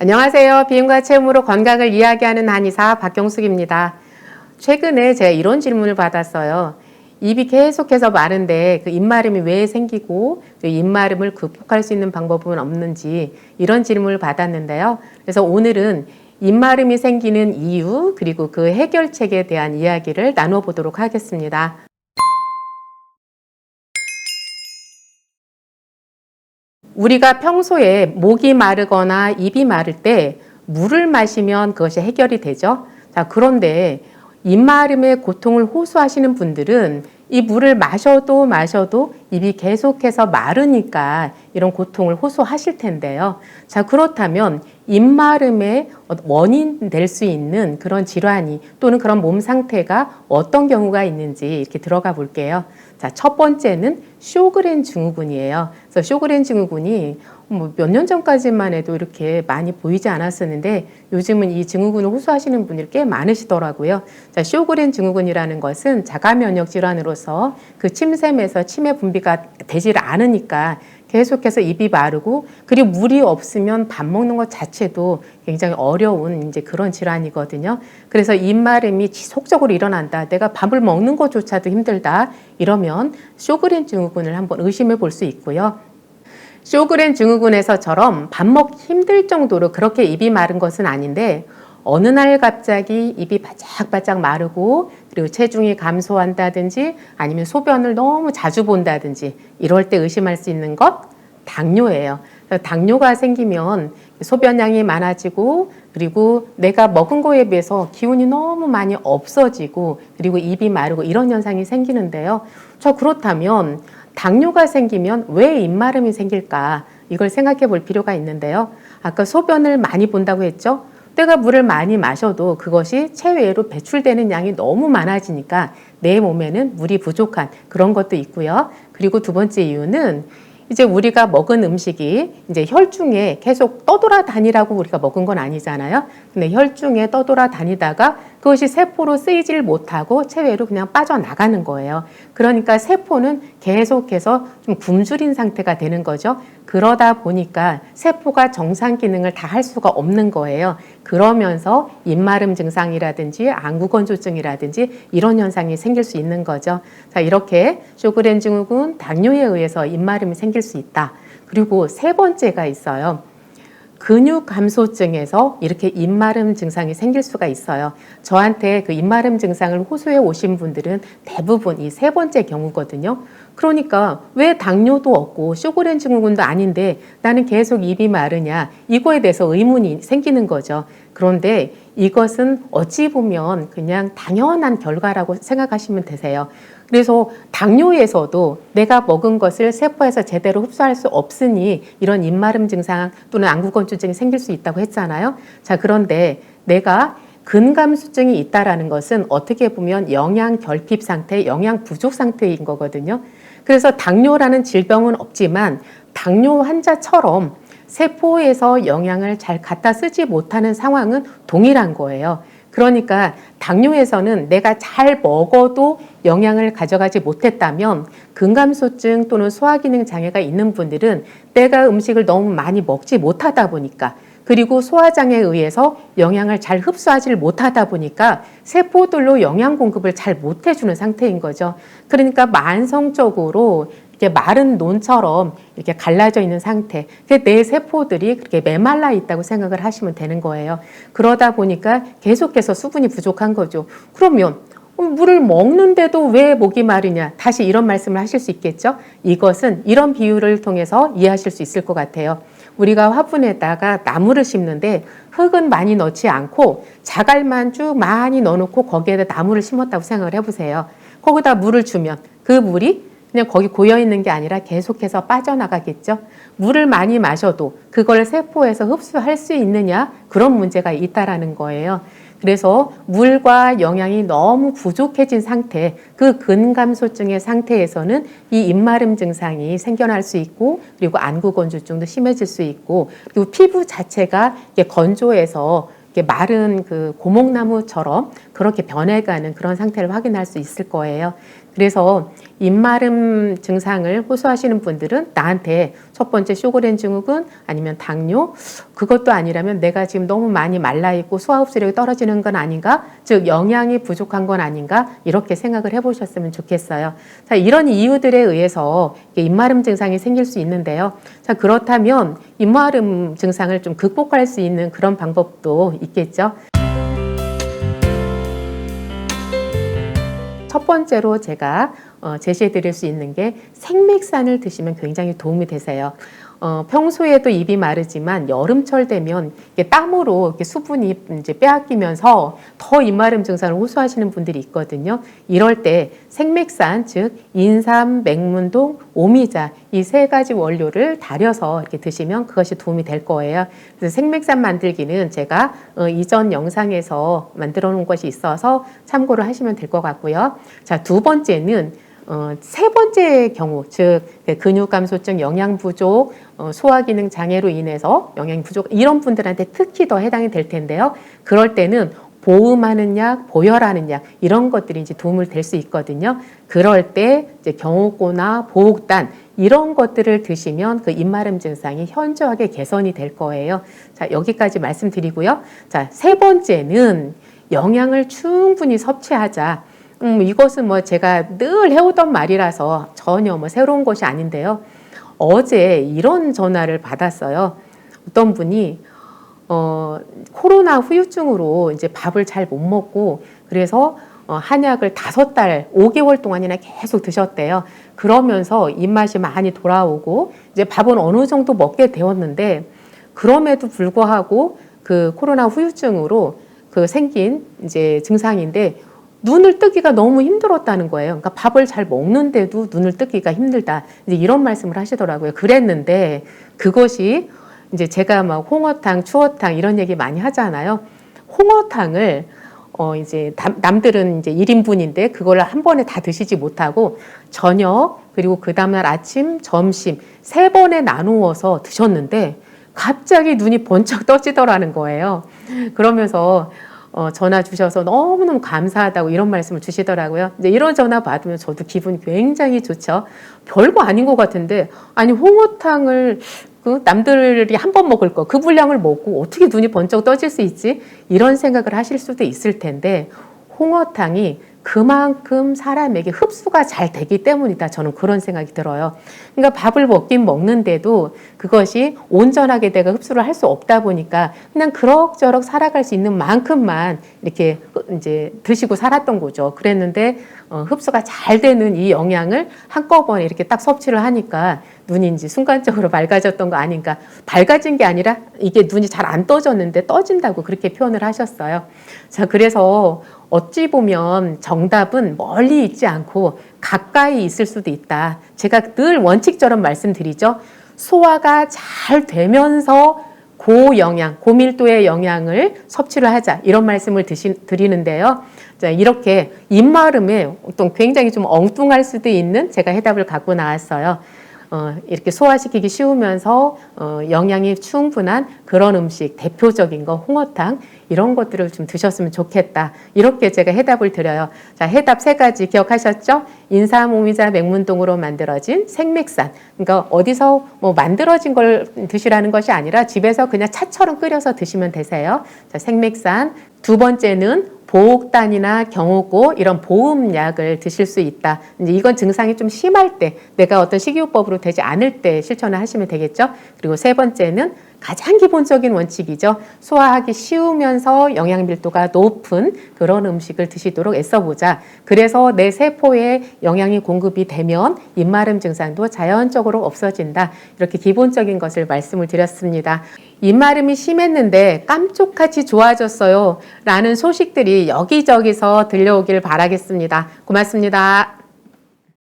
안녕하세요. 비움과 체험으로 건강을 이야기하는 한의사 박경숙입니다. 최근에 제가 이런 질문을 받았어요. 입이 계속해서 마른데 그 입마름이 왜 생기고 그 입마름을 극복할 수 있는 방법은 없는지 이런 질문을 받았는데요. 그래서 오늘은 입마름이 생기는 이유 그리고 그 해결책에 대한 이야기를 나눠보도록 하겠습니다. 우리가 평소에 목이 마르거나 입이 마를 때 물을 마시면 그것이 해결이 되죠. 자, 그런데 입마름의 고통을 호소하시는 분들은 이 물을 마셔도 입이 계속해서 마르니까 이런 고통을 호소하실 텐데요. 자, 그렇다면 입마름의 원인 될 수 있는 그런 질환이 또는 그런 몸 상태가 어떤 경우가 있는지 이렇게 들어가 볼게요. 자, 첫 번째는 쇼그렌 증후군이에요. 그래서 쇼그렌 증후군이 몇 년 전까지만 해도 이렇게 많이 보이지 않았었는데 요즘은 이 증후군을 호소하시는 분들이 꽤 많으시더라고요. 자, 쇼그렌 증후군이라는 것은 자가 면역 질환으로서 그 침샘에서 침의 분비가 되질 않으니까 계속해서 입이 마르고 그리고 물이 없으면 밥 먹는 것 자체도 굉장히 어려운 이제 그런 질환이거든요. 그래서 입마름이 지속적으로 일어난다. 내가 밥을 먹는 것조차도 힘들다. 이러면 쇼그렌 증후군을 한번 의심해 볼 수 있고요. 쇼그렌 증후군에서처럼 밥 먹기 힘들 정도로 그렇게 입이 마른 것은 아닌데 어느 날 갑자기 입이 바짝바짝 마르고 그리고 체중이 감소한다든지 아니면 소변을 너무 자주 본다든지 이럴 때 의심할 수 있는 것 당뇨예요. 당뇨가 생기면 소변량이 많아지고 그리고 내가 먹은 거에 비해서 기운이 너무 많이 없어지고 그리고 입이 마르고 이런 현상이 생기는데요. 그렇다면 당뇨가 생기면 왜 입마름이 생길까? 이걸 생각해 볼 필요가 있는데요. 아까 소변을 많이 본다고 했죠? 내가 물을 많이 마셔도 그것이 체외로 배출되는 양이 너무 많아지니까 내 몸에는 물이 부족한 그런 것도 있고요. 그리고 두 번째 이유는 이제 우리가 먹은 음식이 이제 혈중에 계속 떠돌아다니라고 우리가 먹은 건 아니잖아요. 근데 혈중에 떠돌아다니다가 그것이 세포로 쓰이질 못하고 체외로 그냥 빠져나가는 거예요. 그러니까 세포는 계속해서 좀 굶주린 상태가 되는 거죠. 그러다 보니까 세포가 정상 기능을 다 할 수가 없는 거예요. 그러면서 입마름 증상이라든지 안구건조증이라든지 이런 현상이 생길 수 있는 거죠. 자, 이렇게 쇼그렌 증후군, 당뇨에 의해서 입마름이 생길 수 있다. 그리고 세 번째가 있어요. 근육 감소증에서 이렇게 입마름 증상이 생길 수가 있어요. 저한테 그 입마름 증상을 호소해 오신 분들은 대부분 이 세 번째 경우거든요. 그러니까 왜 당뇨도 없고 쇼그렌 증후군도 아닌데 나는 계속 입이 마르냐 이거에 대해서 의문이 생기는 거죠. 그런데 이것은 어찌 보면 그냥 당연한 결과라고 생각하시면 되세요. 그래서 당뇨에서도 내가 먹은 것을 세포에서 제대로 흡수할 수 없으니 이런 입마름 증상 또는 안구건조증이 생길 수 있다고 했잖아요. 자, 그런데 내가 근감수증이 있다라는 것은 어떻게 보면 영양 결핍 상태, 영양 부족 상태인 거거든요. 그래서 당뇨라는 질병은 없지만 당뇨 환자처럼 세포에서 영양을 잘 갖다 쓰지 못하는 상황은 동일한 거예요. 그러니까 당뇨에서는 내가 잘 먹어도 영양을 가져가지 못했다면 근감소증 또는 소화기능 장애가 있는 분들은 내가 음식을 너무 많이 먹지 못하다 보니까 그리고 소화장애에 의해서 영양을 잘 흡수하지 못하다 보니까 세포들로 영양 공급을 잘 못해주는 상태인 거죠. 그러니까 만성적으로 이렇게 마른 논처럼 이렇게 갈라져 있는 상태. 내 세포들이 그렇게 메말라 있다고 생각을 하시면 되는 거예요. 그러다 보니까 계속해서 수분이 부족한 거죠. 그러면 물을 먹는데도 왜 목이 마르냐? 다시 이런 말씀을 하실 수 있겠죠? 이것은 이런 비유를 통해서 이해하실 수 있을 것 같아요. 우리가 화분에다가 나무를 심는데 흙은 많이 넣지 않고 자갈만 쭉 많이 넣어놓고 거기에다 나무를 심었다고 생각을 해보세요. 거기다 물을 주면 그 물이 그냥 거기 고여있는 게 아니라 계속해서 빠져나가겠죠. 물을 많이 마셔도 그걸 세포에서 흡수할 수 있느냐? 그런 문제가 있다라는 거예요. 그래서 물과 영양이 너무 부족해진 상태, 그 근감소증의 상태에서는 이 입마름 증상이 생겨날 수 있고 그리고 안구건조증도 심해질 수 있고 그리고 피부 자체가 건조해서 마른 그 고목나무처럼 그렇게 변해가는 그런 상태를 확인할 수 있을 거예요. 그래서 입마름 증상을 호소하시는 분들은 나한테 첫 번째 쇼그렌 증후군 아니면 당뇨, 그것도 아니라면 내가 지금 너무 많이 말라있고 소화흡수력이 떨어지는 건 아닌가, 즉 영양이 부족한 건 아닌가, 이렇게 생각을 해보셨으면 좋겠어요. 자, 이런 이유들에 의해서 입마름 증상이 생길 수 있는데요. 자, 그렇다면 입마름 증상을 좀 극복할 수 있는 그런 방법도 있겠죠. 첫 번째로 제가 제시해 드릴 수 있는 게 생맥산을 드시면 굉장히 도움이 되세요. 평소에도 입이 마르지만 여름철 되면 이게 땀으로 이렇게 수분이 이제 빼앗기면서 더 입마름 증상을 호소하시는 분들이 있거든요. 이럴 때 생맥산, 즉 인삼, 맹문동, 오미자 이 세 가지 원료를 달여서 이렇게 드시면 그것이 도움이 될 거예요. 그래서 생맥산 만들기는 제가 이전 영상에서 만들어 놓은 것이 있어서 참고를 하시면 될 것 같고요. 자, 두 번째는 세 번째 경우, 즉 근육 감소증, 영양 부족, 소화기능 장애로 인해서 영양 부족 이런 분들한테 특히 더 해당이 될 텐데요. 그럴 때는 보음하는 약, 보혈하는 약 이런 것들이 이제 도움을 될 수 있거든요. 그럴 때 이제 경옥고나 보옥단 이런 것들을 드시면 그 입마름 증상이 현저하게 개선이 될 거예요. 자, 여기까지 말씀드리고요. 자, 세 번째는 영양을 충분히 섭취하자. 이것은 뭐 제가 늘 해오던 말이라서 전혀 뭐 새로운 것이 아닌데요. 어제 이런 전화를 받았어요. 어떤 분이 코로나 후유증으로 이제 밥을 잘 못 먹고 그래서 한약을 5달, 5개월 동안이나 계속 드셨대요. 그러면서 입맛이 많이 돌아오고 이제 밥은 어느 정도 먹게 되었는데 그럼에도 불구하고 그 코로나 후유증으로 그 생긴 이제 증상인데 눈을 뜨기가 너무 힘들었다는 거예요. 그러니까 밥을 잘 먹는데도 눈을 뜨기가 힘들다. 이제 이런 말씀을 하시더라고요. 그랬는데 그것이 이제 제가 막 홍어탕, 추어탕 이런 얘기 많이 하잖아요. 홍어탕을 이제 남들은 이제 1인분인데 그걸 한 번에 다 드시지 못하고 저녁 그리고 그 다음날 아침, 점심 3번에 나누어서 드셨는데 갑자기 눈이 번쩍 떠지더라는 거예요. 그러면서 전화 주셔서 너무너무 감사하다고 이런 말씀을 주시더라고요. 이제 이런 전화 받으면 저도 기분이 굉장히 좋죠. 별거 아닌 것 같은데, 아니, 홍어탕을 그 남들이 한 번 먹을 거, 그 분량을 먹고 어떻게 눈이 번쩍 떠질 수 있지? 이런 생각을 하실 수도 있을 텐데, 홍어탕이 그만큼 사람에게 흡수가 잘 되기 때문이다. 저는 그런 생각이 들어요. 그러니까 밥을 먹긴 먹는데도 그것이 온전하게 내가 흡수를 할 수 없다 보니까 그냥 그럭저럭 살아갈 수 있는 만큼만 이렇게 이제 드시고 살았던 거죠. 그랬는데 흡수가 잘 되는 이 영양을 한꺼번에 이렇게 딱 섭취를 하니까 눈이 이제 순간적으로 밝아졌던 거 아닌가. 밝아진 게 아니라 이게 눈이 잘 안 떠졌는데 떠진다고 그렇게 표현을 하셨어요. 자, 그래서 어찌 보면 정답은 멀리 있지 않고 가까이 있을 수도 있다. 제가 늘 원칙처럼 말씀드리죠. 소화가 잘 되면서 고영양, 고밀도의 영양을 섭취를 하자. 이런 말씀을 드리는데요. 자, 이렇게 입마름에 어떤 굉장히 좀 엉뚱할 수도 있는 제가 해답을 갖고 나왔어요. 이렇게 소화시키기 쉬우면서 영양이 충분한 그런 음식, 대표적인 거 홍어탕 이런 것들을 좀 드셨으면 좋겠다. 이렇게 제가 해답을 드려요. 자, 해답 3가지 기억하셨죠? 인삼, 오미자, 맹문동으로 만들어진 생맥산. 그러니까 어디서 뭐 만들어진 걸 드시라는 것이 아니라 집에서 그냥 차처럼 끓여서 드시면 되세요. 자, 생맥산. 두 번째는 보옥단이나 경옥고 이런 보음약을 드실 수 있다. 이제 이건 증상이 좀 심할 때, 내가 어떤 식이요법으로 되지 않을 때 실천을 하시면 되겠죠. 그리고 세 번째는 가장 기본적인 원칙이죠. 소화하기 쉬우면서 영양 밀도가 높은 그런 음식을 드시도록 애써보자. 그래서 내 세포에 영양이 공급이 되면 입마름 증상도 자연적으로 없어진다. 이렇게 기본적인 것을 말씀을 드렸습니다. 입마름이 심했는데 깜짝같이 좋아졌어요. 라는 소식들이 여기저기서 들려오길 바라겠습니다. 고맙습니다.